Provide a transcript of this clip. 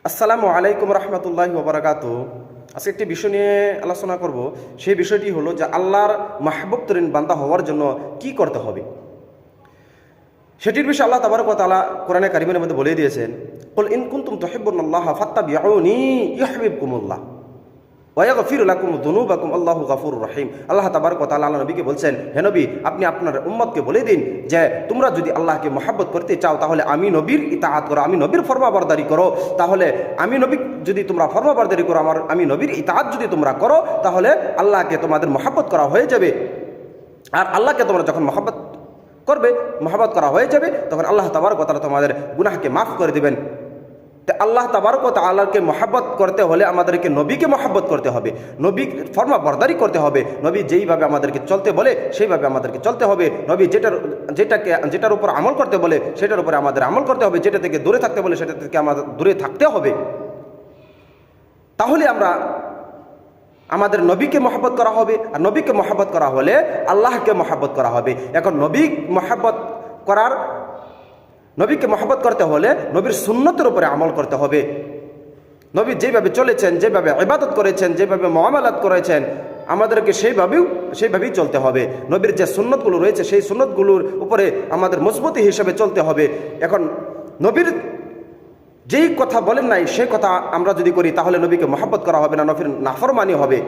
আসসালামু আলাইকুম রহমতুল্লাহি ওয়া বারাকাতুহু। আজকে একটি বিষয় নিয়ে আলোচনা করব। সেই বিষয়টি হলো যে আল্লাহর মাহবুবতরিন বান্দা হওয়ার জন্য কি করতে হবে। সেটির বিষয়ে আল্লাহ তাবারক ওয়া তাআলা কোরআনে কারিমের মধ্যে বলে দিয়েছেন, কুল ইন কুনতুম তুহিব্বুনাল্লাহা ফাত্তাবিউনি ইউহিব্বুকুমুল্লাহ ওয়া ইয়াগফির লাকুম যুনুবাকুম আল্লাহু গফুরুর রহিম। আল্লাহ তাবারক ওয়া তাআলা আল্লাহ নবীকে বলছেন, হে নবী, আপনি আপনার উম্মতকে বলে দিন যে তোমরা যদি আল্লাহকে মহব্বত করতে চাও তাহলে আমি নবীর ইতাআত করো, আমি নবীর ফরমাবরদারি করো। তাহলে আমি নবী যদি তোমরা ফরমাবরদারি করো, আমি নবীর ইতাআত যদি তোমরা করো, তাহলে আল্লাহকে তোমাদের মহব্বত করা হয়ে যাবে। আর আল্লাহকে তোমরা যখন মহব্বত করা হয়ে যাবে, তখন আল্লাহ তাবারক ওয়া তাআলা তোমাদের গুনাহকে মাফ করে দিবেন। আল্লাহ তাবারক ওয়া তাআলাকে মহব্বত করতে হলে আমাদেরকে নবীকে মহব্বত করতে হবে, নবীর ফরমাবরদারি করতে হবে। নবী যেইভাবে আমাদেরকে চলতে বলে সেইভাবে আমাদেরকে চলতে হবে। নবী যেটার উপর আমল করতে বলে সেটার উপরে আমাদের আমল করতে হবে। যেটা থেকে দূরে থাকতে বলে সেটা থেকে আমাদের দূরে থাকতে হবে। তাহলে আমাদের নবীকে মহব্বত করা হবে। আর নবীকে মহব্বত করা হলে আল্লাহকে মহব্বত করা হবে। এখন নবীকে মহব্বত করতে হলে নবীর সুন্নতের উপরে আমল করতে হবে। নবী যেভাবে চলেছেন, যেভাবে ইবাদত করেছেন, যেভাবে মুআমালাত করেছেন, আমাদেরকে সেইভাবেই চলতে হবে। নবীর যে সুন্নতগুলো রয়েছে সেই সুন্নতগুলোর উপরে আমাদের মজবুতি হিসেবে চলতে হবে। এখন নবীর যেই কথা বলেন নাই সেই কথা আমরা যদি করি তাহলে নবীকে মহব্বত করা হবে না, নবীর নাফরমানি হবে।